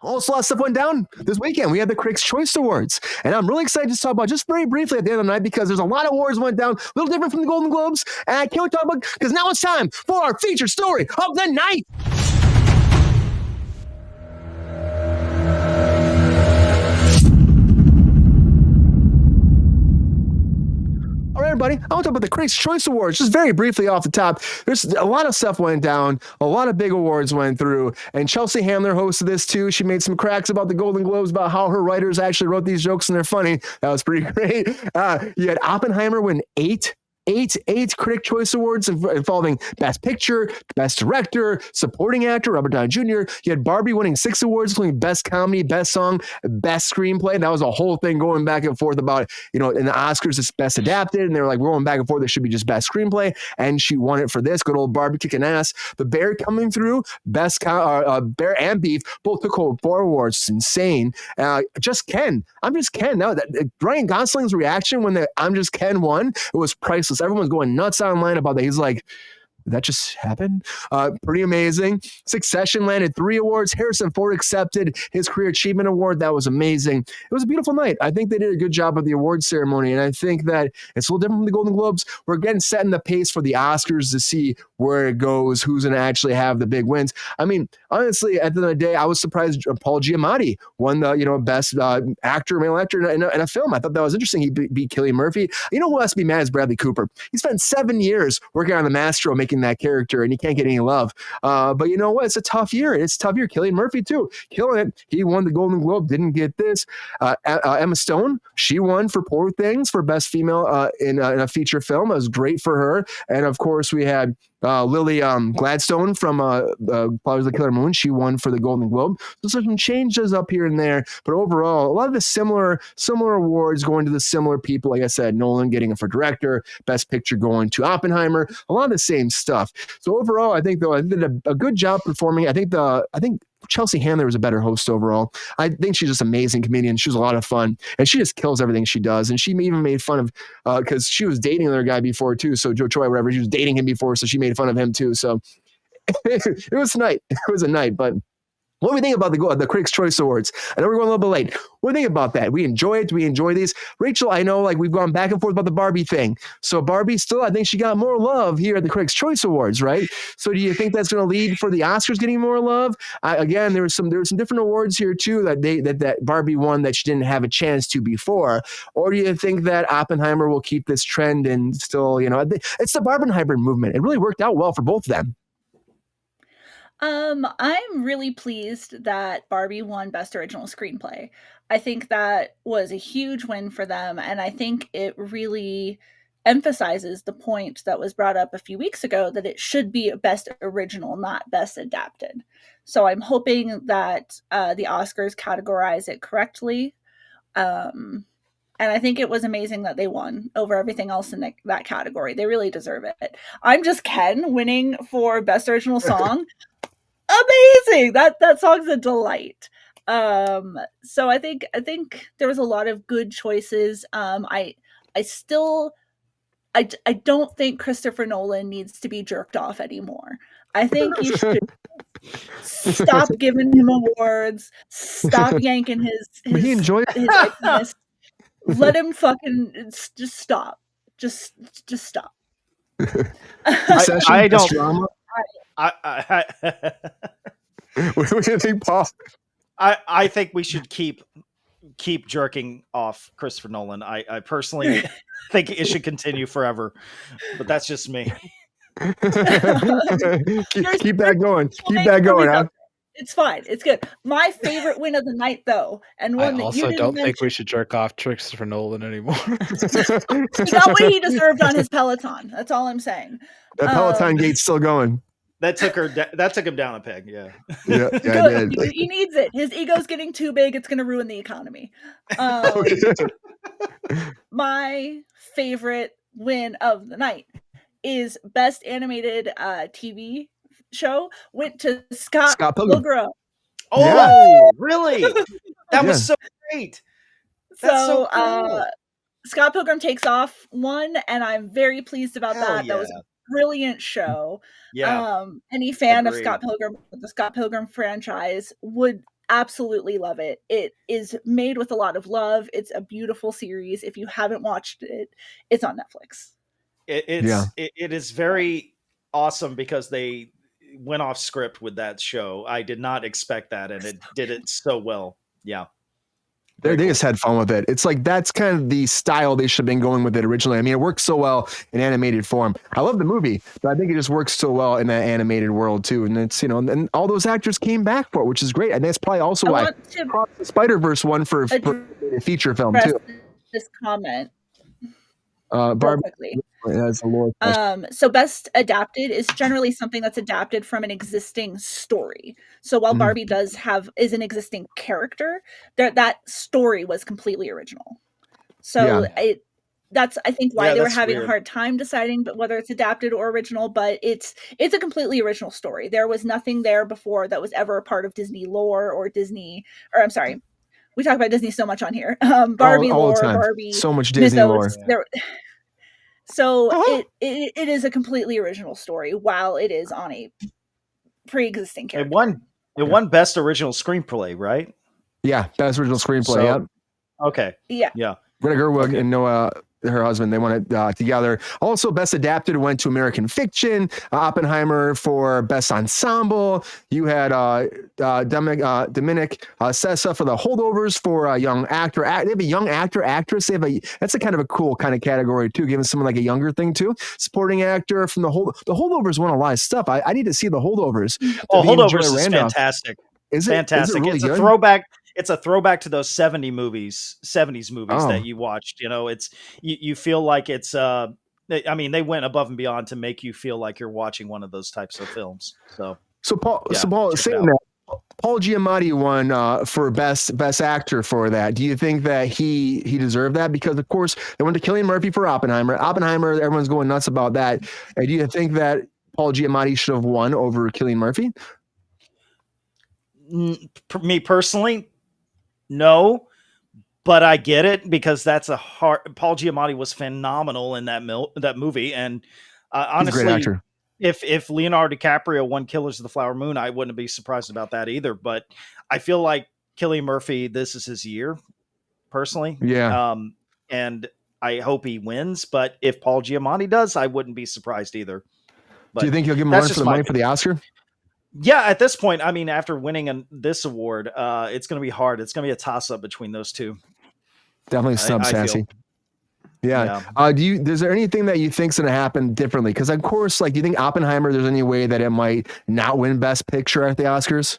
Also, a lot of stuff went down this weekend. We had the Critics' Choice Awards, and I'm really excited to talk about just very briefly at the end of the night because there's a lot of awards went down, a little different from the Golden Globes, and I can't talk about because now it's time for our featured story of the night. All right, everybody, I want to talk about the Critics' Choice Awards, just very briefly off the top. There's a lot of stuff went down, a lot of big awards went through, and Chelsea Handler hosted this too. She made some cracks about the Golden Globes, about how her writers actually wrote these jokes and they're funny. That was pretty great. You had Oppenheimer win eight Critic Choice Awards involving Best Picture, Best Director, Supporting Actor, Robert Downey Jr. You had Barbie winning 6 awards, including Best Comedy, Best Song, Best Screenplay. That was a whole thing going back and forth about, in the Oscars, it's Best Adapted, and they were like, we're going back and forth. There should be just Best Screenplay, and she won it for this. Good old Barbie kicking ass. The Bear coming through, Bear and Beef, both took home 4 awards. It's insane. Just Ken. I'm Just Ken. Now, Ryan Gosling's reaction when the I'm Just Ken won, it was priceless. Everyone's going nuts online about that. He's like, did that just happen? Pretty amazing. Succession landed 3 awards. Harrison Ford accepted his Career Achievement Award. That was amazing. It was a beautiful night. I think they did a good job of the award ceremony, and I think that it's a little different from the Golden Globes. We're getting setting the pace for the Oscars to see where it goes, who's going to actually have the big wins. I mean, honestly, at the end of the day, I was surprised Paul Giamatti won the Best Actor, Male Actor in a film. I thought that was interesting. He beat Cillian Murphy. You know who has to be mad is Bradley Cooper. He spent 7 years working on The Maestro, making that character, and he can't get any love. But you know what? It's a tough year. It's a tough year. Cillian Murphy too, killing it. He won the Golden Globe, didn't get this. Emma Stone, she won for Poor Things for Best Female in a feature film. It was great for her. And of course, we had Lily Gladstone from Flowers of the Killer Moon. She won for the Golden Globe. So some changes up here and there, but overall, a lot of the similar awards going to the similar people. Like I said, Nolan getting it for director, Best Picture going to Oppenheimer. A lot of the same stuff. So overall, I think they did a good job performing. I think Chelsea Handler was a better host overall. I think she's just an amazing comedian. She was a lot of fun, and she just kills everything she does. And she even made fun of because she was dating another guy before too. So Joe Choi, whatever, she was dating him before, so she made fun of him too. So it was a night. It was a night, but. What do we think about the Critics' Choice Awards? I know we're going a little bit late. What do you think about that? We enjoy it. We enjoy these. Rachel, I know we've gone back and forth about the Barbie thing. So Barbie still, I think she got more love here at the Critics' Choice Awards, right? So do you think that's going to lead for the Oscars getting more love? Again, there were some different awards here too that Barbie won that she didn't have a chance to before. Or do you think that Oppenheimer will keep this trend and still, it's the Barbenheimer movement. It really worked out well for both of them. I'm really pleased that Barbie won Best Original Screenplay. I think that was a huge win for them, and I think it really emphasizes the point that was brought up a few weeks ago that it should be Best Original, not Best Adapted. So I'm hoping that the Oscars categorize it correctly. And I think it was amazing that they won over everything else in that category. They really deserve it. I'm Just Ken winning for Best Original Song. Amazing. That song's a delight. So I think there was a lot of good choices. I don't think Christopher Nolan needs to be jerked off anymore. I think you should stop giving him awards, stop yanking his likeness. Let him fucking just stop. Just stop. I don't. Drama. What do you think, Paul? I think we should keep jerking off Christopher Nolan. I personally think it should continue forever, but that's just me. keep that going. Keep that going, huh? It's fine. It's good. My favorite win of the night, though, and one I that also you didn't don't mention, think we should jerk off Christopher Nolan anymore. He got what he deserved on his Peloton. That's all I'm saying. That Peloton gate's still going. That took him down a peg. Yeah. Yeah, Good. He needs it. His ego's getting too big. It's going to ruin the economy. My favorite win of the night is Best Animated TV Show went to Scott Pilgrim. Oh, yeah. Really? That was so great. That's so cool. Scott Pilgrim Takes Off won, and I'm very pleased about that. Yeah. That was a brilliant show. Yeah. Any fan of Scott Pilgrim, the Scott Pilgrim franchise, would absolutely love it. It is made with a lot of love. It's a beautiful series. If you haven't watched it, it's on Netflix. It is very awesome because they went off script with that show. I did not expect that, and it did it so well. Yeah. They Very cool. just had fun with it. It's like that's kind of the style they should have been going with it originally. I mean, it works so well in animated form. I love the movie, but I think it just works so well in that animated world too. And it's, you know, and all those actors came back for it, which is great. And that's probably also I why want to the Spider-Verse one for a feature film too. this comment real Barbie quickly. has a lore question. So best adapted is generally something that's adapted from an existing story. So while Barbie is an existing character, that story was completely original. So that's I think why they were having a hard time deciding but whether it's adapted or original, but it's a completely original story. There was nothing there before that was ever a part of Disney lore or I'm sorry. We talk about Disney so much on here. Barbie all lore, the time. Barbie So much Disney mythos, lore. So it is a completely original story while it is on a pre-existing character. It won best original screenplay, right? Yeah, best original screenplay. Yep. Okay. Yeah. Greta Gerwig and Noah, her husband, they won it together. Also, best adapted went to American Fiction. Oppenheimer for best ensemble. You had Dominic Sessa for The Holdovers for a young actor. They have a young actor, actress. That's a kind of a cool kind of category too, giving someone like a younger thing too. Supporting actor from The Holdovers won a lot of stuff. I need to see The Holdovers. Holdovers is fantastic. Is it fantastic? Really it's good? A throwback. It's a throwback to those 70s movies that you watched. You know, it's you feel like it's I mean, they went above and beyond to make you feel like you're watching one of those types of films. So Paul, saying that, Paul Giamatti won for best actor for that. Do you think that he deserved that? Because of course they went to Cillian Murphy for Oppenheimer. Everyone's going nuts about that. Do you think that Paul Giamatti should have won over Cillian Murphy? Me personally, no, but I get it because that's a hard. Paul Giamatti was phenomenal in that movie, and honestly, he's a great actor. If Leonardo DiCaprio won Killers of the Flower Moon, I wouldn't be surprised about that either. But I feel like Cillian Murphy, this is his year, personally. Yeah. And I hope he wins. But if Paul Giamatti does, I wouldn't be surprised either. But do you think he'll give him one for the money for the Oscar? Yeah, at this point, I mean, after winning this award, it's going to be hard. It's going to be a toss-up between those two. Definitely snub Sassy. Yeah. Is there anything that you think's going to happen differently? Because of course, like, do you think Oppenheimer, there's any way that it might not win Best Picture at the Oscars?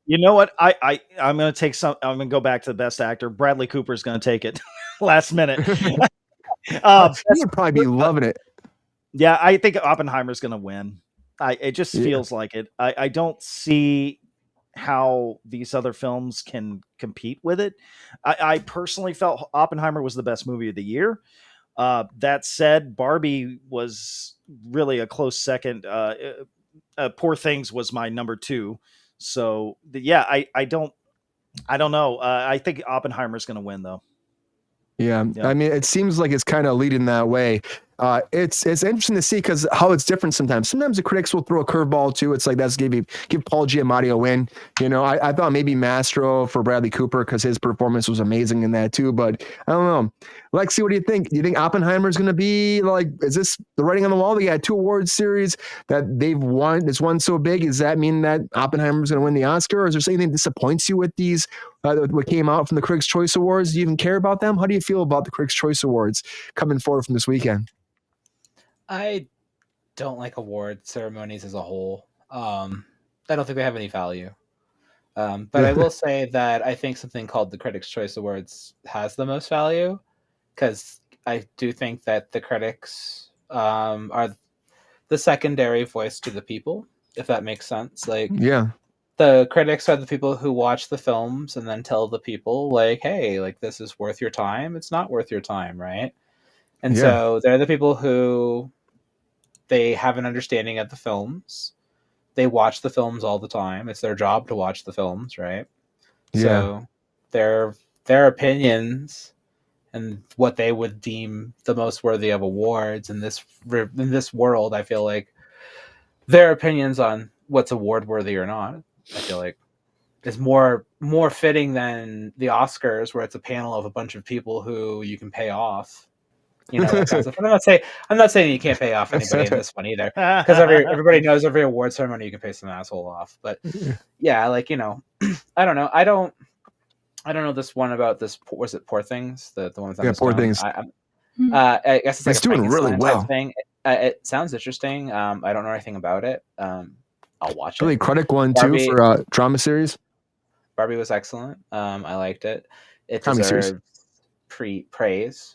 You know what? I'm going to take I'm going to go back to the Best Actor. Bradley Cooper is going to take it last minute. He would probably be loving it. Yeah, I think Oppenheimer's going to win. It just feels like it. I don't see how these other films can compete with it. I personally felt Oppenheimer was the best movie of the year. That said, Barbie was really a close second. Poor Things was my number 2. So I don't know. I think Oppenheimer's going to win though. Yeah. I mean, it seems like it's kind of leading that way. It's interesting to see because how it's different sometimes. Sometimes the critics will throw a curveball too. It's like give Paul Giamatti a win. You know, I thought maybe Mastro for Bradley Cooper because his performance was amazing in that too. But I don't know. Lexi, what do you think? Do you think Oppenheimer is going to be like? Is this the writing on the wall? They got 2 awards series that they've won. It's one so big. Does that mean that Oppenheimer is going to win the Oscar? Or is there something that disappoints you with these? What came out from the Critics' Choice Awards? Do you even care about them? How do you feel about the Critics' Choice Awards coming forward from this weekend? I don't like award ceremonies as a whole. I don't think they have any value. But I will say that I think something called the Critics' Choice Awards has the most value because I do think that the critics are the secondary voice to the people, if that makes sense. Like, the critics are the people who watch the films and then tell the people, like, hey, like, this is worth your time. It's not worth your time, right? And so they're the people who they have an understanding of the films. They watch the films all the time. It's their job to watch the films, right? So their opinions and what they would deem the most worthy of awards in this world, I feel like their opinions on what's award worthy or not, I feel like is more fitting than the Oscars, where it's a panel of a bunch of people who you can pay off. You know, that kind of stuff. And I'm not saying you can't pay off anybody in this one either, because everybody knows every award ceremony you can pay some asshole off. But yeah, like, you know, I don't know. I don't know this one about this. Was it Poor Things? The one with Emma Poor Stone? Things. I guess it's like It's a doing really Frankenstein well. type thing. It sounds interesting. I don't know anything about it. I'll watch Really it. critic one Barbie- too for drama series. Barbie was excellent. I liked it. It Comedy series. deserves praise.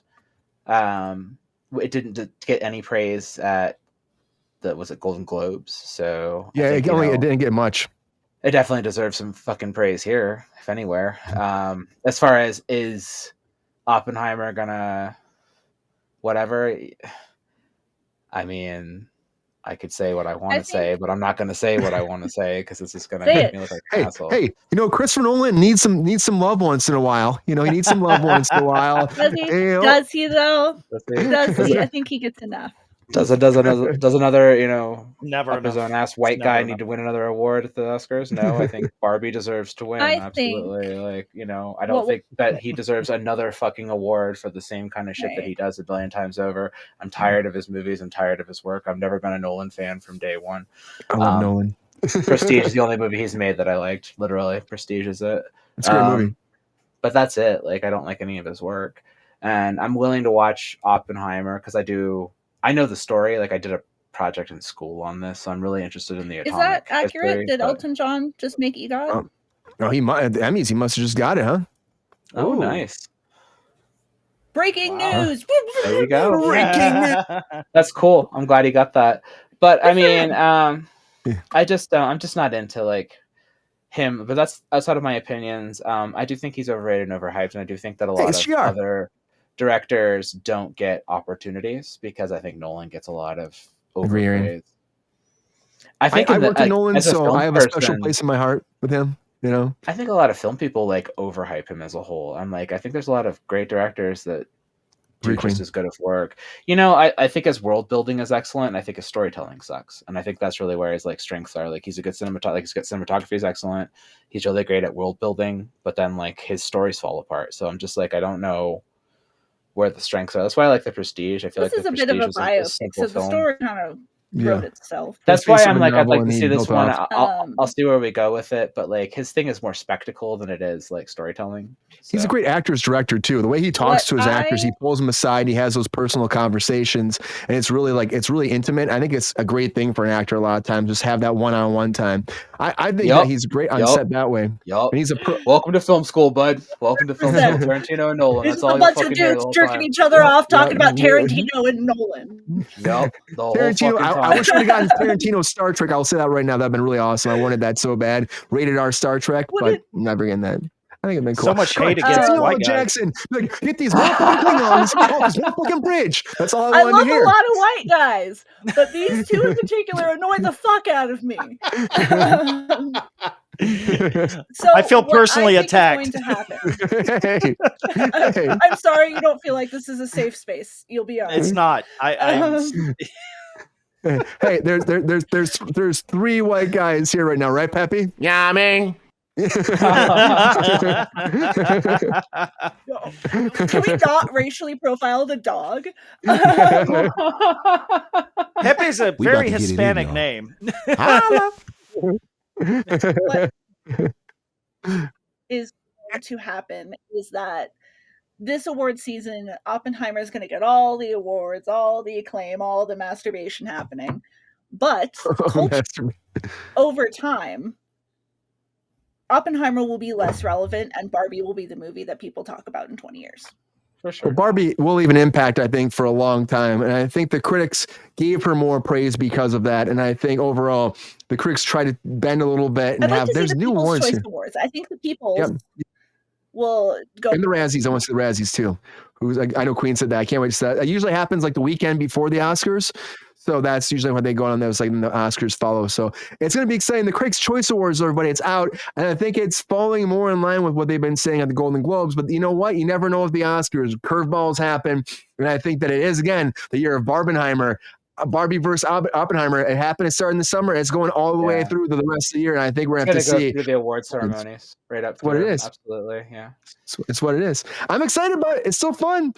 It didn't get any praise at the Golden Globes. So Yeah, I think, it didn't get much. it definitely deserves some fucking praise here, if anywhere. As far as is Oppenheimer gonna whatever, I mean, I could say what I want to say, but I'm not going to say what I want to say because this is going to make me look like an asshole. Hey, you know, Christopher Nolan needs some love once in a while. You know, he needs some love once in a while. Does he? You know? Does he though? Does Does he? I think he gets enough. Does another, you know, Never up his enough. own ass white It's guy never need enough. to win another award at the Oscars? No, I think Barbie deserves to win. I Absolutely. Like, you know, I don't think that he deserves another fucking award for the same kind of shit that he does a billion times over. I'm tired of his movies. I'm tired of his work. I've never been a Nolan fan from day one. I love Nolan. Prestige is the only movie he's made that I liked. Literally, Prestige is it. It's a great movie. But that's it. Like, I don't like any of his work, and I'm willing to watch Oppenheimer because I know the story. Like, I did a project in school on this, so I'm really interested in the atomic. Is that accurate? history, Did Elton John just make EGOT? No, he might. That means he must have just got it, huh? Oh, nice. Breaking news! There you go. Breaking news. That's cool. I'm glad he got that. But I mean, I'm just not into like him. But that's outside of my opinions. I do think he's overrated and overhyped, and I do think that a lot of other directors don't get opportunities because I think Nolan gets a lot of overpraise. I worked with Nolan, so I have a special place in my heart with him. You know, I think a lot of film people like overhype him as a whole. I'm like, I think there's a lot of great directors that do just as good of work. You know, I think his world building is excellent, and I think his storytelling sucks. And I think that's really where his like strengths are. Like, he's a good cinematography is excellent. He's really great at world building, but then like his stories fall apart. So I'm just like, I don't know where the strengths are. That's why I like The Prestige. I feel this like is a bit of a biopic, so the story kind of wrote itself. That's why I'm like, I'd like to see this one. I'll see where we go with it, but like his thing is more spectacle than it is like storytelling. So. He's a great actor's director too. The way he talks to his actors, he pulls them aside. He has those personal conversations, and it's really intimate. I think it's a great thing for an actor a lot of times, just have that one-on-one time. I think that he's great on set that way. Yup. And he's welcome to film school, bud. Welcome to film school. Tarantino and Nolan. That's all. A bunch of dudes jerking each other off, talking about Tarantino and Nolan. Yup. Tarantino. I wish we'd gotten Tarantino's Star Trek. I'll say that right now. That'd been really awesome. I wanted that so bad. Rated R Star Trek, but I'm never getting that. I think it'd been cool. So much hate against white guys. Jackson. Like, get these motherfucking Klingons off this motherfucking bridge. That's all I wanted to hear. I love a lot of white guys, but these two in particular annoy the fuck out of me. So I feel personally attacked. Hey. I'm sorry you don't feel like this is a safe space. You'll be honest. It's not. Hey, there's three white guys here right now, right, Peppy? Yeah, I mean. Can we not racially profile the dog? Pepe's a very Hispanic name. What is going to happen is that this award season, Oppenheimer is going to get all the awards, all the acclaim, all the masturbation happening. But over time, Oppenheimer will be less relevant, and Barbie will be the movie that people talk about in 20 years. For sure. Well, Barbie will leave an impact, I think, for a long time. And I think the critics gave her more praise because of that. And I think overall, the critics try to bend a little bit and there's new awards here. I think the people will go. And the Razzies. I want to see the Razzies too. I know Queen said that. I can't wait to see that. It usually happens like the weekend before the Oscars. So that's usually when they go on those, like the Oscars follow. So it's going to be exciting. The Critics' Choice Awards, everybody, it's out. And I think it's falling more in line with what they've been saying at the Golden Globes. But you know what? You never know with the Oscars. Curveballs happen. And I think that it is, again, the year of Barbenheimer. Barbie versus Oppenheimer. It happened. It started in the summer. It's going all the way through to the rest of the year. And I think we're going to have to go see through the award ceremonies right up what it through. is. Absolutely. Yeah. It's what it is. I'm excited about it. It's so fun.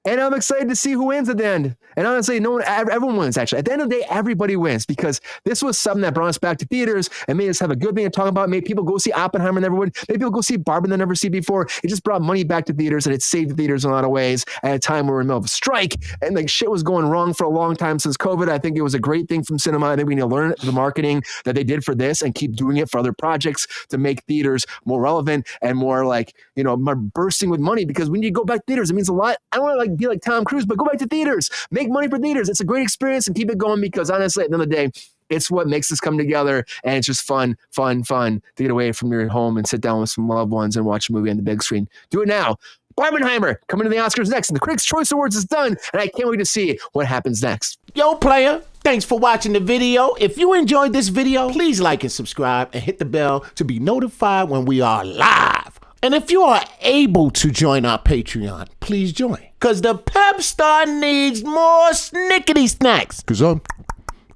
And I'm excited to see who wins at the end. And honestly, everyone wins, actually. At the end of the day, everybody wins because this was something that brought us back to theaters and made us have a good thing to talk about. Made people go see Oppenheimer and never would. Made people go see Barbie they never see before. It just brought money back to theaters and it saved the theaters in a lot of ways at a time where we're in the middle of a strike and like shit was going wrong for a long time since COVID. I think it was a great thing from cinema. I think we need to learn the marketing that they did for this and keep doing it for other projects to make theaters more relevant and more like, more bursting with money because when you go back to theaters, it means a lot. I don't want to be like Tom Cruise, but go back to theaters, make money for theaters. It's a great experience and keep it going because honestly, at the end of the day, it's what makes us come together and it's just fun to get away from your home and sit down with some loved ones and watch a movie on the big screen. Do it now. Oppenheimer coming to the Oscars next and the Critics' Choice Awards is done and I can't wait to see what happens next. Yo, player, thanks for watching the video. If you enjoyed this video, please like and subscribe and hit the bell to be notified when we are live. And if you are able to join our Patreon, please join. Because the Pep Star needs more snickety snacks. Because I'm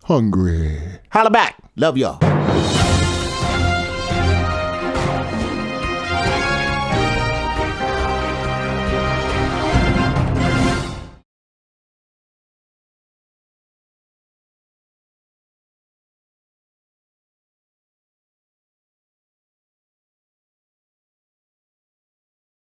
hungry. Holla back. Love y'all.